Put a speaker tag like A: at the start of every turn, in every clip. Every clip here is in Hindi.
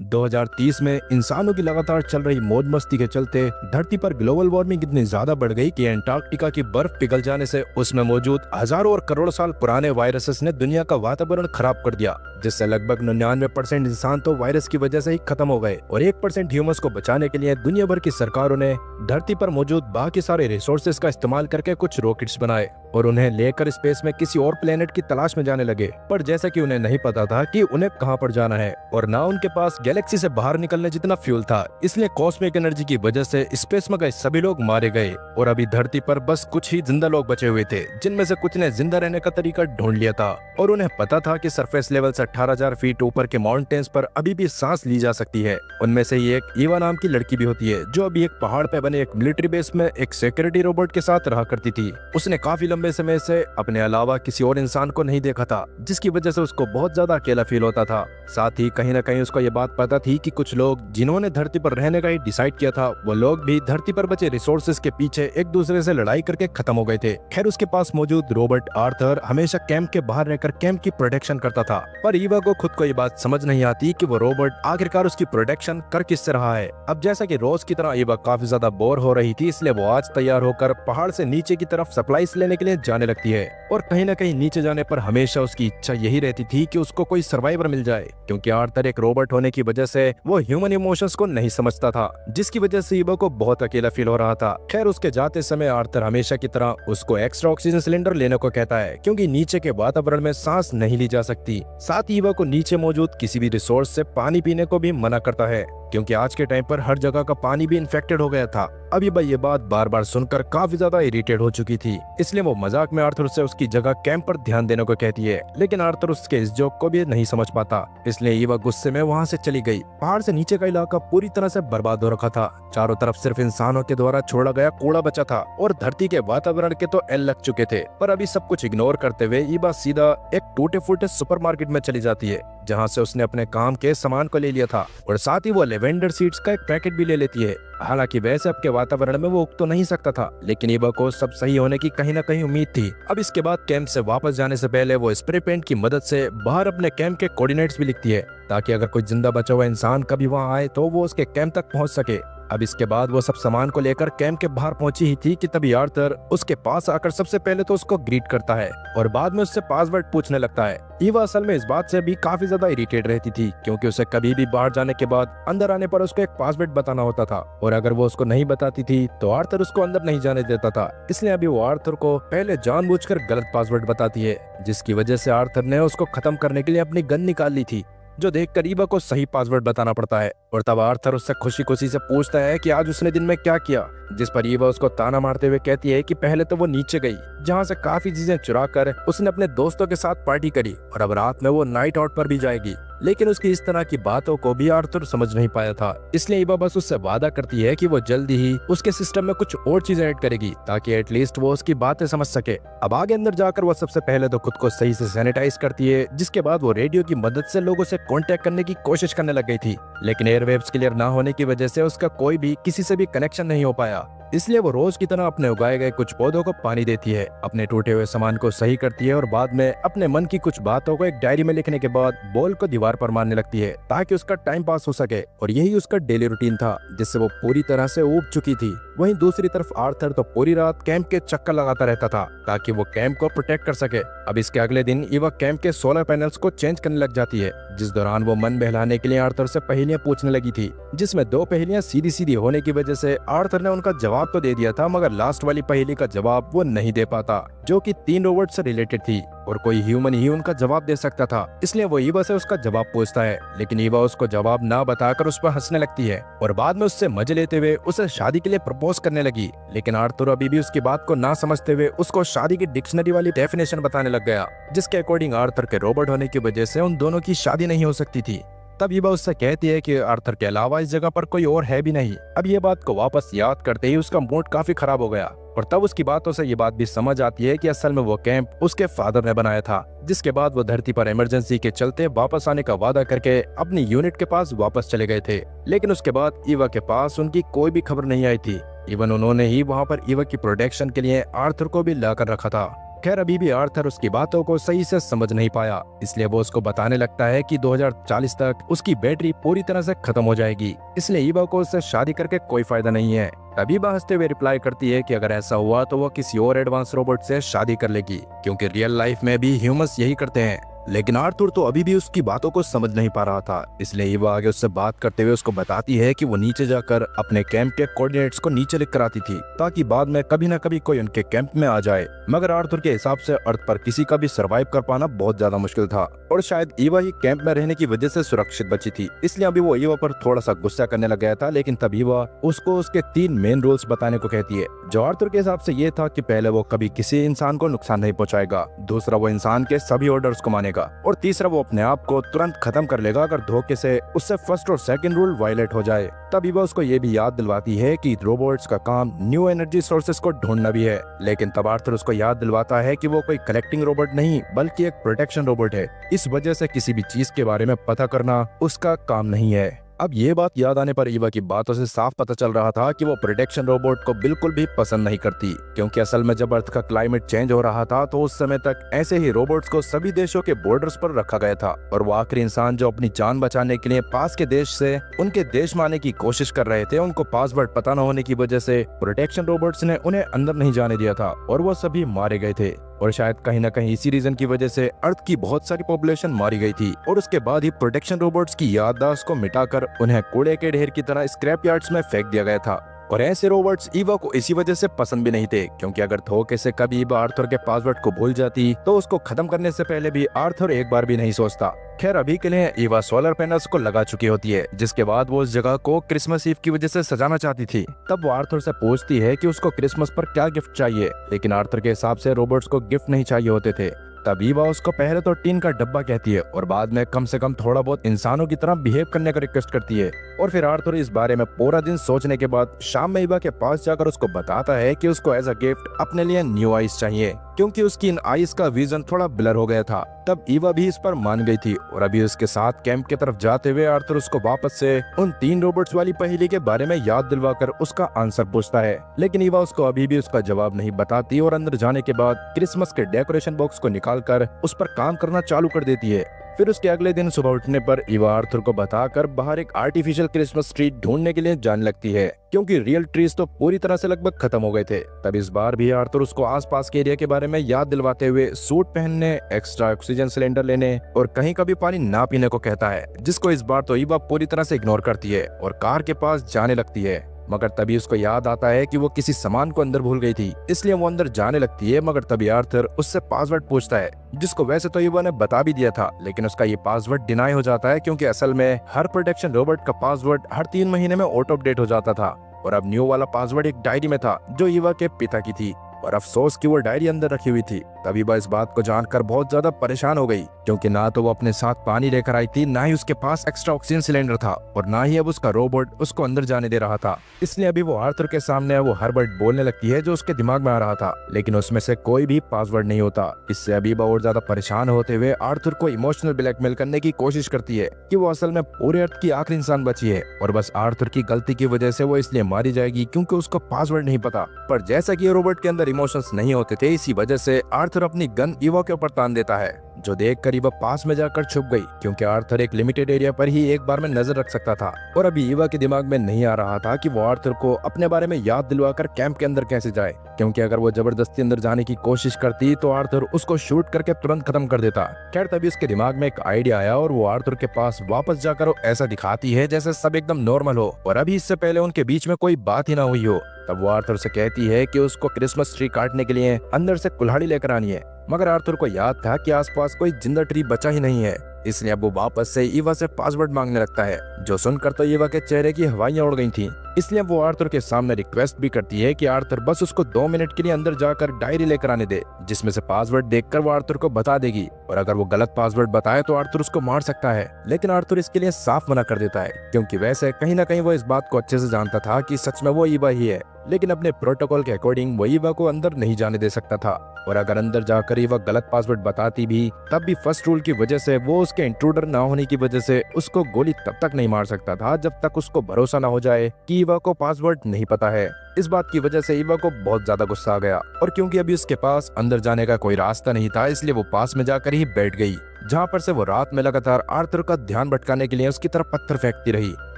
A: 2030 में इंसानों की लगातार चल रही मौज मस्ती के चलते धरती पर ग्लोबल वार्मिंग इतनी ज्यादा बढ़ गई कि अंटार्कटिका की बर्फ पिघल जाने से उसमें मौजूद हजारों और करोड़ों साल पुराने वायरसेस ने दुनिया का वातावरण खराब कर दिया, जिससे लगभग 99% इंसान तो वायरस की वजह से ही खत्म हो गए और 1% ह्यूमंस को बचाने के लिए दुनिया भर की सरकारों ने धरती पर मौजूद बाकी सारे रिसोर्सेज का इस्तेमाल करके कुछ रॉकेट्स बनाए और उन्हें लेकर स्पेस में किसी और प्लेनेट की तलाश में जाने लगे। पर जैसा कि उन्हें नहीं पता था कि उन्हें कहां पर जाना है और ना उनके पास गैलेक्सी से बाहर निकलने जितना फ्यूल था, इसलिए कॉस्मिक एनर्जी की वजह से स्पेस में गए सभी लोग मारे गए और अभी धरती पर बस कुछ ही जिंदा लोग बचे हुए थे, जिनमें से कुछ ने जिंदा रहने का तरीका ढूंढ लिया था और उन्हें पता था कि सरफेस लेवल से 18,000 फीट ऊपर के माउंटेन्स पर अभी भी सांस ली जा सकती है। उनमें से ही एक ईवा नाम की लड़की भी होती है, जो अभी एक पहाड़ पे बने एक मिलिट्री बेस में एक सिक्योरिटी रोबोट के साथ रहा करती थी। उसने काफी लंबे समय से अपने अलावा किसी और इंसान को नहीं देखा था, जिसकी वजह से उसको बहुत ज्यादा अकेला फील होता था। साथ ही कहीं न कहीं उसको ये बात पता थी कि कुछ लोग जिन्होंने धरती पर रहने का ही डिसाइड किया था, वो लोग भी धरती पर बचे रिसोर्सेज के पीछे एक दूसरे से लड़ाई करके खत्म हो गए थे। खैर, उसके पास मौजूद रोबोट आर्थर हमेशा कैंप के बाहर रहकर कैंप की प्रोटेक्शन करता था, पर ईवा को खुद को ये बात समझ नहीं आती कि वो रोबोट आखिरकार उसकी प्रोटेक्शन कर किससे रहा है। अब जैसा कि रोज की तरह ईवा काफी ज्यादा बोर हो रही थी, इसलिए वो आज तैयार होकर पहाड़ से नीचे की तरफ सप्लाईज लेने के लिए जाने लगती है और कहीं न कहीं नीचे जाने पर हमेशा उसकी इच्छा यही रहती थी कि उसको कोई सर्वाइवर मिल जाए, क्योंकि आर्थर एक रोबोट होने की वजह से वो ह्यूमन इमोशंस को नहीं समझता था, जिसकी वजह से ईवा को बहुत अकेला फील हो रहा था। खैर, उसके जाते समय आर्थर हमेशा की तरह उसको एक्स्ट्रा ऑक्सीजन सिलेंडर लेने को कहता है, क्योंकि नीचे के वातावरण में सांस नहीं ली जा सकती। साथ ही ईवा को नीचे मौजूद किसी भी रिसोर्स से पानी पीने को भी मना करता है, क्योंकि आज के टाइम पर हर जगह का पानी भी इन्फेक्टेड हो गया था। अब ईवा ये बात बार बार सुनकर काफी ज्यादा इरिटेट हो चुकी थी, इसलिए वो मजाक में आर्थर से उसकी जगह कैंप पर ध्यान देने को कहती है, लेकिन आर्थर उसके इस जोक को भी नहीं समझ पाता, इसलिए ईवा गुस्से में वहाँ से चली गई। पहाड़ से नीचे का इलाका पूरी तरह से बर्बाद हो रखा था, चारों तरफ सिर्फ इंसानों के द्वारा छोड़ा गया कूड़ा बचा था और धरती के वातावरण के तो एल लग चुके थे। पर अभी सब कुछ इग्नोर करते हुए ईवा सीधा एक टूटे फूटे सुपरमार्केट में चली जाती है, जहाँ से उसने अपने काम के सामान को ले लिया था और साथ ही वो लेवेंडर सीड्स का एक पैकेट भी ले लेती है। हालांकि वैसे अब के वातावरण में वो उग तो नहीं सकता था, लेकिन ईवा को सब सही होने की कहीं न कहीं उम्मीद थी। अब इसके बाद कैंप से वापस जाने से पहले वो स्प्रे पेंट की मदद से बाहर अपने कैंप के कोऑर्डिनेट्स भी लिखती है, ताकि अगर कोई जिंदा बचा हुआ इंसान कभी वहाँ आए तो वो उसके कैंप तक पहुँच सके। अब इसके बाद वो सब सामान को लेकर कैंप के बाहर पहुंची ही थी कि तभी आर्थर उसके पास आकर सबसे पहले तो उसको ग्रीट करता है और बाद में उससे पासवर्ड पूछने लगता है। ईवा असल में इस बात से भी काफी ज्यादा इरिटेट रहती थी, क्योंकि उसे कभी भी बाहर जाने के बाद अंदर आने पर उसको एक पासवर्ड बताना होता था और अगर वो उसको नहीं बताती थी तो आर्थर उसको अंदर नहीं जाने देता था। इसलिए अभी वो आर्थर को पहले जानबूझकर गलत पासवर्ड बताती है, जिसकी वजह से आर्थर ने उसको खत्म करने के लिए अपनी गन निकाल ली थी, जो देखकर ईवा को सही पासवर्ड बताना पड़ता है। और तब आर्थर उससे खुशी खुशी से पूछता है कि आज उसने दिन में क्या किया, जिस पर ईवा उसको ताना मारते हुए कहती है कि पहले तो वो नीचे गई, जहाँ से काफी चीजें चुरा कर उसने अपने दोस्तों के साथ पार्टी करी और अब रात में वो नाइट आउट पर भी जाएगी। लेकिन उसकी इस तरह की बातों को भी आर्थर समझ नहीं पाया था, इसलिए ईवा बस उससे वादा करती है कि वो जल्दी ही उसके सिस्टम में कुछ और चीजें ऐड करेगी, ताकि एटलीस्ट वो उसकी बातें समझ सके। अब आगे अंदर जाकर वो सबसे पहले तो खुद को सही से सैनिटाइज करती है, जिसके बाद वो रेडियो की मदद से लोगों से कांटेक्ट करने की कोशिश करने लग गई थी, लेकिन एयरवेव्स क्लियर ना होने की वजह से उसका कोई भी किसी से भी कनेक्शन नहीं हो पाया। इसलिए वो रोज की तरह अपने उगाए गए कुछ पौधों को पानी देती है, अपने टूटे हुए सामान को सही करती है और बाद में अपने मन की कुछ बातों को एक डायरी में लिखने के बाद बॉल को दीवार पर मारने लगती है, ताकि उसका टाइम पास हो सके। और यही उसका डेली रूटीन था, जिससे वो पूरी तरह से ऊब चुकी थी। वहीं दूसरी तरफ आर्थर तो पूरी रात कैंप के चक्कर लगाता रहता था, ताकि वो कैंप को प्रोटेक्ट कर सके। अब इसके अगले दिन ईवा कैंप के सोलर पैनल्स को चेंज करने लग जाती है, जिस दौरान वो मन बहलाने के लिए आर्थर से पहेलियां पूछने लगी थी, जिसमें 2 पहेलियां सीधी सीधी होने की वजह से आर्थर ने उनका जवाब तो दे दिया था, मगर लास्ट वाली पहेली का जवाब वो नहीं दे पाता, जो कि 3 रोबोट से रिलेटेड थी और कोई ह्यूमन ही उनका जवाब दे सकता था। इसलिए वो ईवा से उसका जवाब पूछता है, लेकिन ईवा उसको जवाब ना बताकर उस पर हंसने लगती है और बाद में उससे मजे लेते हुए उसे शादी के लिए प्रपोज करने लगी। लेकिन आर्थर अभी भी उसकी बात को ना समझते हुए उसको शादी की डिक्शनरी वाली डेफिनेशन बताने लग गया, जिसके अकॉर्डिंग आर्थर के रोबोट होने की वजह से उन दोनों की शादी नहीं हो सकती थी। तब ईवा उससे कहती है कि आर्थर के अलावा इस जगह पर कोई और है भी नहीं। अब ये बात को वापस याद करते ही उसका मूड काफी खराब हो गया और तब उसकी बातों से ये बात भी समझ आती है कि असल में वो कैंप उसके फादर ने बनाया था, जिसके बाद वो धरती पर इमरजेंसी के चलते वापस आने का वादा करके अपनी यूनिट के पास वापस चले गए थे। लेकिन उसके बाद ईवा के पास उनकी कोई भी खबर नहीं आई थी। इवन उन्होंने ही वहाँ पर ईवा की प्रोटेक्शन के लिए आर्थर को भी लाकर रखा था। खैर अभी भी आर्थर उसकी बातों को सही से समझ नहीं पाया, इसलिए वो उसको बताने लगता है कि 2040 तक उसकी बैटरी पूरी तरह से खत्म हो जाएगी, इसलिए ईवा को उससे शादी करके कोई फायदा नहीं है। तभी वह हंसते हुए रिप्लाई करती है कि अगर ऐसा हुआ तो वो किसी और एडवांस रोबोट से शादी कर लेगी, क्योंकि रियल लाइफ में भी ह्यूमंस यही करते हैं। लेकिन आर्थर तो अभी भी उसकी बातों को समझ नहीं पा रहा था, इसलिए ईवा आगे उससे बात करते हुए उसको बताती है कि वो नीचे जाकर अपने कैंप के कोऑर्डिनेट्स को नीचे लिख कर आती थी, ताकि बाद में कभी न कभी कोई उनके कैंप में आ जाए। मगर आर्थर के हिसाब से अर्थ पर किसी का भी सरवाइव कर पाना बहुत ज्यादा मुश्किल था, और शायद ईवा ही कैंप में रहने की वजह से सुरक्षित बची थी, इसलिए अभी वो ईवा पर थोड़ा सा गुस्सा करने लग गया था। लेकिन तब ईवा उसको उसके 3 मेन रूल्स बताने को कहती है, जो आर्थर के हिसाब से ये था कि पहले वो कभी किसी इंसान को नुकसान नहीं पहुंचाएगा, दूसरा वो इंसान के सभी ऑर्डर्स को मानेगा, और तीसरा वो अपने आप को तुरंत खत्म कर लेगा अगर धोखे से उससे फर्स्ट और सेकंड रूल वायलेट हो जाए। तभी वो उसको ये भी याद दिलवाती है कि रोबोट्स का काम न्यू एनर्जी सोर्सेस को ढूंढना भी है। लेकिन तब आर्थर उसको याद दिलवाता है कि वो कोई कलेक्टिंग रोबोट नहीं बल्कि एक प्रोटेक्शन रोबोट है, इस वजह से किसी भी चीज के बारे में पता करना उसका काम नहीं है। अब ये बात याद आने पर ईवा की बातों से साफ पता चल रहा था कि वो प्रोटेक्शन रोबोट को बिल्कुल भी पसंद नहीं करती, क्योंकि असल में जब अर्थ का क्लाइमेट चेंज हो रहा था तो उस समय तक ऐसे ही रोबोट्स को सभी देशों के बॉर्डर्स पर रखा गया था, और वो आखिरी इंसान जो अपनी जान बचाने के लिए पास के देश से उनके देश में आने की कोशिश कर रहे थे, उनको पासवर्ड पता न होने की वजह से प्रोटेक्शन रोबोट्स ने उन्हें अंदर नहीं जाने दिया था और वो सभी मारे गए थे। और शायद कहीं न कहीं इसी रीजन की वजह से अर्थ की बहुत सारी पॉपुलेशन मारी गई थी, और उसके बाद ही प्रोटेक्शन रोबोट्स की याददाश्त को मिटाकर उन्हें कूड़े के ढेर की तरह स्क्रैप यार्ड्स में फेंक दिया गया था। और ऐसे रोबोट्स ईवा को इसी वजह से पसंद भी नहीं थे, क्योंकि अगर धोखे से कभी ईवा आर्थर के पासवर्ड को भूल जाती तो उसको खत्म करने से पहले भी आर्थर एक बार भी नहीं सोचता। खैर अभी के लिए ईवा सोलर पैनल्स को लगा चुकी होती है, जिसके बाद वो उस जगह को क्रिसमस ईव की वजह से सजाना चाहती थी। तब वो आर्थर से पूछती है कि उसको क्रिसमस पर क्या गिफ्ट चाहिए, लेकिन आर्थर के हिसाब से रोबोट्स को गिफ्ट नहीं चाहिए होते थे। तब ईवा उसको पहले तो टीन का डब्बा कहती है और बाद में कम से कम थोड़ा बहुत इंसानों की तरह बिहेव करने का रिक्वेस्ट करती है। और फिर आर्थर इस बारे में पूरा दिन सोचने के बाद शाम में ईवा के पास जाकर उसको बताता है कि उसको एज अ गिफ्ट अपने लिए न्यू आईज चाहिए, क्योंकि उसकी इन आईज का विजन थोड़ा ब्लर हो गया था। तब ईवा भी इस पर मान गई थी, और अभी उसके साथ कैंप की तरफ जाते हुए आर्थर उसको वापस से उन 3 रोबोट्स वाली पहेली के बारे में याद दिलवाकर उसका आंसर पूछता है। लेकिन ईवा उसको अभी भी उसका जवाब नहीं बताती, और अंदर जाने के बाद क्रिसमस के डेकोरेशन बॉक्स को निकालकर उस पर काम करना चालू कर देती है। फिर उसके अगले दिन सुबह उठने पर ईवा आर्थर को बताकर बाहर एक आर्टिफिशियल क्रिसमस ट्री ढूंढने के लिए जाने लगती है, क्योंकि रियल ट्रीज तो पूरी तरह से लगभग खत्म हो गए थे। तब इस बार भी आर्थर उसको आसपास के एरिया के बारे में याद दिलवाते हुए सूट पहनने, एक्स्ट्रा ऑक्सीजन सिलेंडर लेने और कहीं कभी पानी ना पीने को कहता है, जिसको इस बार तो ईवा पूरी तरह से इग्नोर करती है और कार के पास जाने लगती है। मगर तभी उसको याद आता है कि वो किसी सामान को अंदर भूल गई थी, इसलिए वो अंदर जाने लगती है। मगर तभी आर्थर उससे पासवर्ड पूछता है, जिसको वैसे तो ईवा ने बता भी दिया था, लेकिन उसका ये पासवर्ड डिनाई हो जाता है, क्योंकि असल में हर प्रोटेक्शन रोबोट का पासवर्ड हर 3 महीने में ऑटो अपडेट हो जाता था, और अब न्यू वाला पासवर्ड एक डायरी में था जो ईवा के पिता की थी, और अफसोस कि वो डायरी अंदर रखी हुई थी। तभी वह इस बात को जानकर बहुत ज्यादा परेशान हो गई, क्योंकि ना तो वो अपने साथ पानी लेकर आई थी, ना ही उसके पास एक्स्ट्रा ऑक्सीजन सिलेंडर था, और ना ही अब उसका रोबोट उसको अंदर जाने दे रहा था। इसलिए अभी वो आर्थर के सामने वो हर वर्ड बोलने लगती है जो उसके दिमाग में आ रहा था, लेकिन उसमें से कोई भी पासवर्ड नहीं होता। इससे अभी वो और ज्यादा परेशान होते हुए आर्थर को इमोशनल ब्लैकमेल करने की कोशिश करती है कि वो असल में पूरे अर्थ की आखिरी इंसान बची है, और बस आर्थर की गलती की वजह से वो इसलिए मारी जाएगी क्योंकि उसको पासवर्ड नहीं पता। पर जैसा कि रोबोट के अंदर इमोशंस नहीं होते थे, इसी वजह से आर्थर अपनी गन ईवा के ऊपर तान देता है, जो देखकर ईवा पास में जाकर छुप गई, क्योंकि आर्थर एक लिमिटेड एरिया पर ही एक बार में नजर रख सकता था। और अभी ईवा के दिमाग में नहीं आ रहा था कि वो आर्थर को अपने बारे में याद दिलवाकर कैंप के अंदर कैसे जाए, क्योंकि अगर वो जबरदस्ती अंदर जाने की कोशिश करती तो आर्थर उसको शूट करके तुरंत खत्म कर देता। खैर तभी उसके दिमाग में एक आइडिया आया, और वो आर्थर के पास वापस जाकर ऐसा दिखाती है जैसे सब एकदम नॉर्मल हो, और अभी इससे पहले उनके बीच में कोई बात ही ना हुई हो। तब वो आर्थर से कहती है कि उसको क्रिसमस ट्री काटने के लिए अंदर से कुल्हाड़ी लेकर आनी है, मगर आर्थर को याद था कि आसपास कोई जिंदा ट्री बचा ही नहीं है, इसलिए अब वो वापस से ईवा से पासवर्ड मांगने लगता है, जो सुनकर तो ईवा के चेहरे की हवाइयां उड़ गई थीं। इसलिए वो आर्थर के सामने रिक्वेस्ट भी करती है कि आर्थर बस उसको 2 मिनट के लिए अंदर जाकर डायरी लेकर आने दे, जिसमें से पासवर्ड देखकर वो आर्थर को बता देगी, और अगर वो गलत पासवर्ड बताए तो आर्थर उसको मार सकता है। लेकिन आर्थर इसके लिए साफ मना कर देता है, क्योंकि वैसे कहीं ना कहीं वो इस बात को अच्छे से जानता था कि सच में वो ईवा ही है, लेकिन अपने प्रोटोकॉल के अकॉर्डिंग वो ईवा को अंदर नहीं जाने दे सकता था, और अगर अंदर जाकर ईवा गलत पासवर्ड बताती भी तब भी फर्स्ट रूल की वजह से वो उसके इंट्रूडर ना होने की वजह से उसको गोली तब तक नहीं मार सकता था जब तक उसको भरोसा ना हो जाए कि ईवा को पासवर्ड नहीं पता है। इस बात की वजह से ईवा को बहुत ज्यादा गुस्सा आ गया और क्योंकि अभी उसके पास अंदर जाने का कोई रास्ता नहीं था, इसलिए वो पास में जाकर ही बैठ गई, जहाँ पर से वो रात में लगातार आर्थर का ध्यान भटकाने के लिए उसकी तरफ पत्थर फेंकती रही।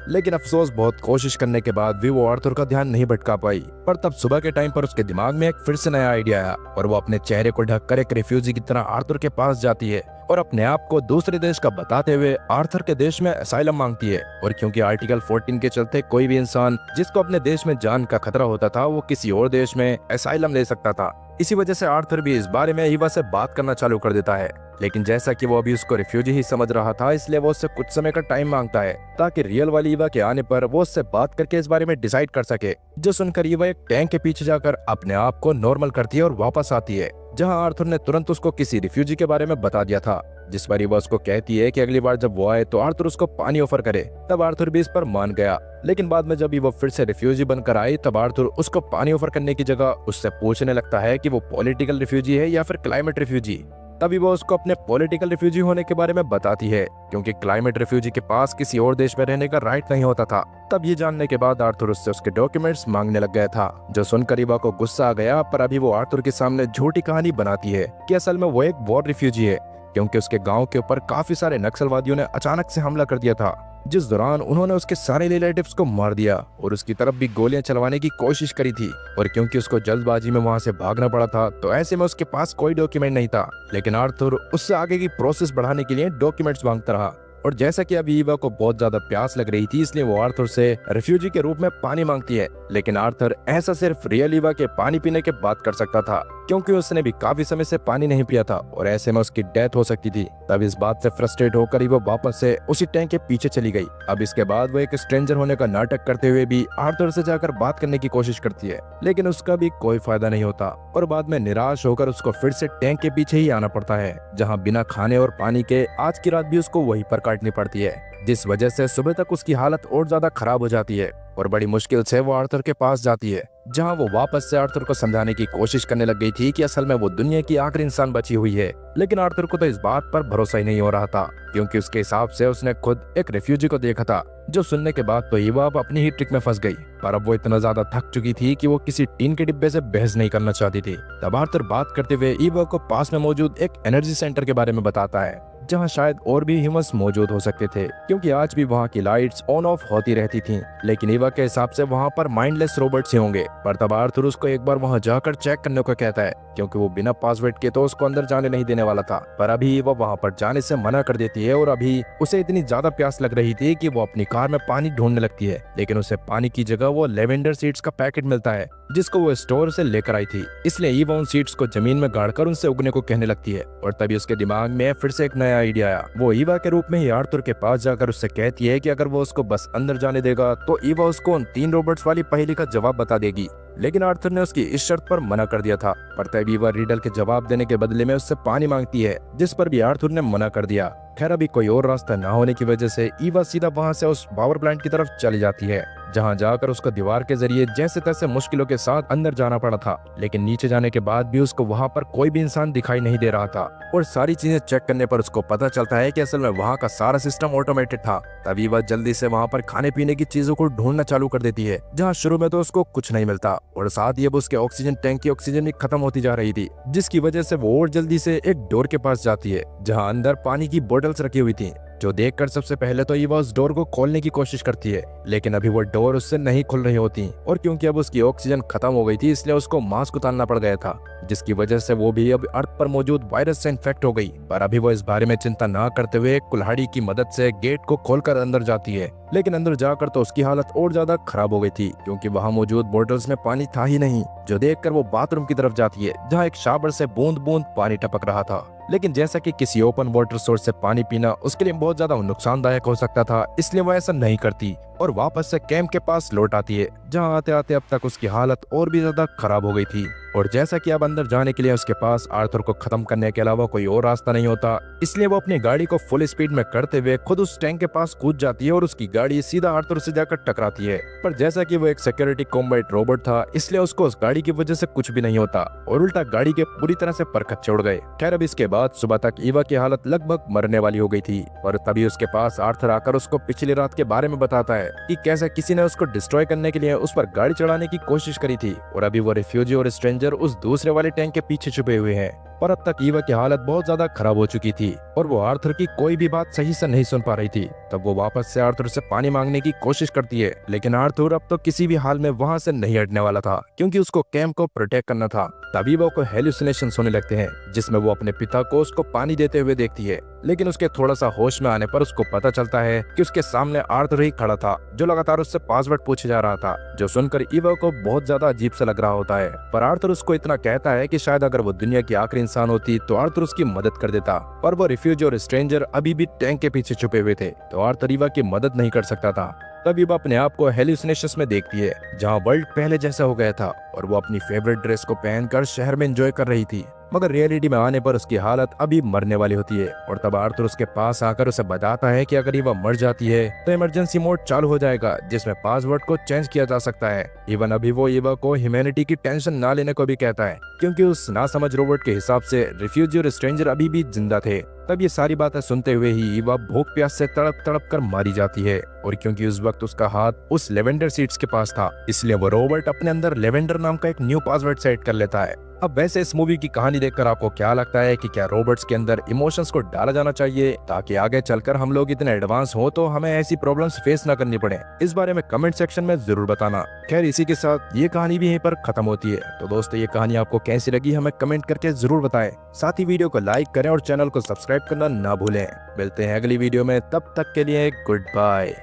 A: लेकिन अफसोस, बहुत कोशिश करने के बाद भी वो आर्थर का ध्यान नहीं भटका पाई। पर तब सुबह के टाइम पर उसके दिमाग में एक फिर से नया आइडिया आया और वो अपने चेहरे को ढककर एक रिफ्यूजी की तरह आर्थर के पास जाती है और अपने आप को दूसरे देश का बताते हुए आर्थर के देश में असाइलम मांगती है। और क्योंकि आर्टिकल 14 के चलते कोई भी इंसान जिसको अपने देश में जान का खतरा होता था, वो किसी और देश में असाइलम ले सकता था। इसी वजह से आर्थर भी इस बारे में ईवा से बात करना चालू कर देता है। लेकिन जैसा कि वो अभी उसको रिफ्यूजी ही समझ रहा था, इसलिए वो उससे कुछ समय का टाइम मांगता है ताकि रियल वाली ईवा के आने पर वो उससे बात करके इस बारे में डिसाइड कर सके। जो सुनकर ईवा एक टैंक के पीछे जाकर अपने आप को नॉर्मल करती है और वापस आती है, जहां आर्थर ने तुरंत उसको किसी रिफ्यूजी के बारे में बता दिया था। जिस पर ईवा उसको कहती है कि अगली बार जब वो आए तो आर्थर उसको पानी ऑफर करे। तब आर्थर भी इस पर मान गया। लेकिन बाद में जब ईवा फिर से रिफ्यूजी बनकर आई, तब आर्थर उसको पानी ऑफर करने की जगह उससे पूछने लगता है कि वो पॉलिटिकल रिफ्यूजी है या फिर क्लाइमेट रिफ्यूजी। तभी वो उसको अपने पॉलिटिकल रिफ्यूजी होने के बारे में बताती है, क्योंकि क्लाइमेट रिफ्यूजी के पास किसी और देश में रहने का राइट नहीं होता था। तब ये जानने के बाद आर्थर उससे उसके डॉक्यूमेंट्स मांगने लग गया था, जो सुनकर ईवा को गुस्सा आ गया। पर अभी वो आर्थर के सामने झूठी कहानी बनाती है कि असल में वो एक वॉर रिफ्यूजी है, क्योंकि उसके गांव के ऊपर काफी सारे नक्सलवादियों ने अचानक से हमला कर दिया था, जिस दौरान उन्होंने उसके सारे रिलेटिव्स को मार दिया और उसकी तरफ भी गोलियां चलवाने की कोशिश करी थी। और क्योंकि उसको जल्दबाजी में वहां से भागना पड़ा था, तो ऐसे में उसके पास कोई डॉक्यूमेंट नहीं था। लेकिन आर्थर उससे आगे की प्रोसेस बढ़ाने के लिए डॉक्यूमेंट्स मांगता रहा। और जैसा कि अभी ईवा को बहुत ज्यादा प्यास लग रही थी, इसलिए वो आर्थर से रिफ्यूजी के रूप में पानी मांगती है। लेकिन आर्थर ऐसा सिर्फ रियल ईवा के पानी पीने के बाद कर सकता था, क्योंकि उसने भी काफी समय से पानी नहीं पिया था और ऐसे में उसकी डेथ हो सकती थी। तब इस बात से फ्रस्ट्रेट होकर वो वापस से उसी टैंक के पीछे चली गई। अब इसके बाद वो एक स्ट्रेंजर होने का नाटक करते हुए भी आर्थर से जाकर बात करने की कोशिश करती है, लेकिन उसका भी कोई फायदा नहीं होता और बाद में निराश होकर उसको फिर से टैंक के पीछे ही आना पड़ता है, जहाँ बिना खाने और पानी के आज की रात भी उसको वहीं पर काटनी पड़ती है, जिस वजह से सुबह तक उसकी हालत और ज्यादा खराब हो जाती है। और बड़ी मुश्किल से वो आर्थर के पास जाती है, जहां वो वापस से आर्थर को समझाने की कोशिश करने लग गई थी कि असल में वो दुनिया की आखिरी इंसान बची हुई है। लेकिन आर्थर को तो इस बात पर भरोसा ही नहीं हो रहा था, क्योंकि उसके हिसाब से उसने खुद एक रिफ्यूजी को देखा था। जो सुनने के बाद तो ईवा अब अपनी ही ट्रिक में फंस गई, पर अब वो इतना ज्यादा थक चुकी थी कि वो किसी टीन के डिब्बे से बहस नहीं करना चाहती थी। तब आर्थर बात करते हुए ईवा को पास में मौजूद एक एनर्जी सेंटर के बारे में बताता है, जहां शायद और भी ह्यूमंस मौजूद हो सकते थे, क्योंकि आज भी वहां की लाइट्स ऑन ऑफ होती रहती थीं। लेकिन ईवा के हिसाब से वहां पर माइंडलेस रोबोट्स ही होंगे। पर तब आर्थर उसको एक बार वहां जाकर चेक करने को कहता है, क्योंकि वो बिना पासवर्ड के तो उसको अंदर जाने नहीं देने वाला था। पर अभी ईवा वहां पर जाने से मना कर देती है और अभी उसे इतनी ज्यादा प्यास लग रही थी कि वो अपनी कार में पानी ढूंढने लगती है। लेकिन उसे पानी की जगह वो लेवेंडर सीड्स का पैकेट मिलता है, जिसको वो स्टोर से लेकर आई थी। इसलिए ईवा उन सीड्स को जमीन में गाड़कर उनसे उगने को कहने लगती है। और तभी उसके दिमाग में फिर से एक नया आइडिया आया। वो ईवा के रूप में ही आर्थर के पास जाकर उससे कहती है कि अगर वो उसको बस अंदर जाने देगा तो ईवा उसको उन 3 रोबोट्स वाली पहेली का जवाब बता देगी। लेकिन आर्थर ने उसकी इस शर्त पर मना कर दिया था। पर तभी ईवा रिडल के जवाब देने के बदले में उससे पानी मांगती है, जिस पर भी आर्थर ने मना कर दिया। खैर अभी कोई और रास्ता न होने की वजह से ईवा सीधा वहां से उस पावर प्लांट की तरफ चली जाती है, जहां जाकर उसको दीवार के जरिए जैसे तैसे मुश्किलों के साथ अंदर जाना पड़ा था। लेकिन नीचे जाने के बाद भी उसको वहां पर कोई भी इंसान दिखाई नहीं दे रहा था और सारी चीजें चेक करने पर उसको पता चलता है कि असल में वहां का सारा सिस्टम ऑटोमेटेड था। तभी वह जल्दी से वहां पर खाने पीने की चीजों को ढूंढना चालू कर देती है, जहां शुरू में तो उसको कुछ नहीं मिलता और साथ ही अब उसके ऑक्सीजन टैंक की ऑक्सीजन भी खत्म होती जा रही थी, जिसकी वजह से वो और जल्दी से एक डोर के पास जाती है, जहां अंदर पानी की बोतल्स रखी हुई थी, जो देखकर सबसे पहले तो ईवा उस डोर को खोलने की कोशिश करती है। लेकिन अभी वो डोर उससे नहीं खुल रही होती और क्योंकि अब उसकी ऑक्सीजन खत्म हो गई थी, इसलिए उसको मास्क उतारना पड़ गया था, जिसकी वजह से वो भी अब अर्थ पर मौजूद वायरस से इन्फेक्ट हो गई। पर अभी वो इस बारे में चिंता न करते हुए कुल्हाड़ी की मदद से गेट को खोलकर अंदर जाती है। लेकिन अंदर जाकर तो उसकी हालत और ज्यादा खराब हो गई थी, क्योंकि वहां मौजूद बोतल्स में पानी था ही नहीं, जो देखकर वो बाथरूम की तरफ जाती है, जहां एक शावर से बूंद बूंद पानी टपक रहा था। लेकिन जैसा कि किसी ओपन वाटर सोर्स से पानी पीना उसके लिए बहुत ज्यादा नुकसानदायक हो सकता था, इसलिए वो ऐसा नहीं करती और वापस से कैंप के पास लौट आती है, जहां आते आते अब तक उसकी हालत और भी ज्यादा खराब हो गई थी। और जैसा कि अब अंदर जाने के लिए उसके पास आर्थर को खत्म करने के अलावा कोई और रास्ता नहीं होता, इसलिए वो अपनी गाड़ी को फुल स्पीड में करते हुए खुद उस टैंक के पास कूद जाती है और उसकी गाड़ी सीधा आर्थर से जाकर टकराती है। पर जैसा कि वो एक सिक्योरिटी कॉम्बैट रोबोट था, इसलिए उसको उस गाड़ी की वजह से कुछ भी नहीं होता और उल्टा गाड़ी के पूरी तरह से परखच्चे उड़ गए। खैर अब इसके बाद सुबह तक ईवा की हालत लगभग मरने वाली हो गई थी और तभी उसके पास आर्थर आकर उसको पिछली रात के बारे में बताता है, है कि कैसे किसी ने उसको डिस्ट्रॉय करने के लिए उस पर गाड़ी चढ़ाने की कोशिश करी थी और अभी वो रिफ्यूजी और स्ट्रेंजर उस दूसरे वाले टैंक के पीछे छुपे हुए हैं। पर अब तक ईवा की हालत बहुत ज्यादा खराब हो चुकी थी और वो आर्थर की कोई भी बात सही से नहीं सुन पा रही थी। तब वो वापस से आर्थर से पानी मांगने की कोशिश करती है, लेकिन आर्थर अब तो किसी भी हाल में वहां से नहीं हटने वाला था क्योंकि उसको कैंप को प्रोटेक्ट करना था। तभी वो को हेलुसिनेशन होने लगते हैं जिसमें वो अपने पिता को उसको पानी देते हुए देखती है, लेकिन उसके थोड़ा सा होश में आने पर उसको पता चलता है कि उसके सामने आर्थर ही खड़ा था जो लगातार उससे पासवर्ड पूछे जा रहा था, जो सुनकर ईवा को बहुत ज्यादा अजीब सा लग रहा होता है। पर आर्थर उसको इतना कहता है कि शायद अगर वो दुनिया की आखिरी इंसान होती तो आर्थर उसकी मदद कर देता, पर वो रिफ्यूजी और स्ट्रेंजर अभी भी टैंक के पीछे छुपे हुए थे तो आर्थर ईवा की मदद नहीं कर सकता था। तब ईवा अपने आप को हेलुसिनेशंस में देखती है जहाँ वर्ल्ड पहले जैसा हो गया था और वो अपनी फेवरेट ड्रेस को पहनकर शहर में एंजॉय कर रही थी, मगर रियलिटी में आने पर उसकी हालत अभी मरने वाली होती है। और तब आर्थर उसके पास आकर उसे बताता है कि अगर ईवा मर जाती है तो इमरजेंसी मोड चालू हो जाएगा जिसमें पासवर्ड को चेंज किया जा सकता है। इवन अभी वो ईवा को ह्यूमैनिटी की टेंशन ना लेने को भी कहता है क्योंकि उस नासमझ रोबोट के हिसाब से रिफ्यूजी और स्ट्रेंजर अभी भी जिंदा थे। तब ये सारी बातें सुनते हुए ही ईवा भूख प्यास से तड़प तड़प कर मारी जाती है और क्योंकि उस वक्त उसका हाथ उस लेवेंडर सीड्स के पास था इसलिए वो रोबोट अपने अंदर लेवेंडर नाम का एक न्यू पासवर्ड सेट कर लेता है। अब वैसे इस मूवी की कहानी देखकर आपको क्या लगता है कि क्या रोबोट्स के अंदर इमोशंस को डाला जाना चाहिए ताकि आगे चलकर हम लोग इतने एडवांस हो तो हमें ऐसी प्रॉब्लम्स फेस ना करनी पड़े? इस बारे में कमेंट सेक्शन में जरूर बताना। खैर इसी के साथ ये कहानी भी यहीं पर खत्म होती है। तो दोस्तों ये कहानी आपको कैसी लगी हमें कमेंट करके जरूर बताएं। साथ ही वीडियो को लाइक करें और चैनल को सब्सक्राइब करना ना भूलें। मिलते हैं अगली वीडियो में, तब तक के लिए गुड बाय।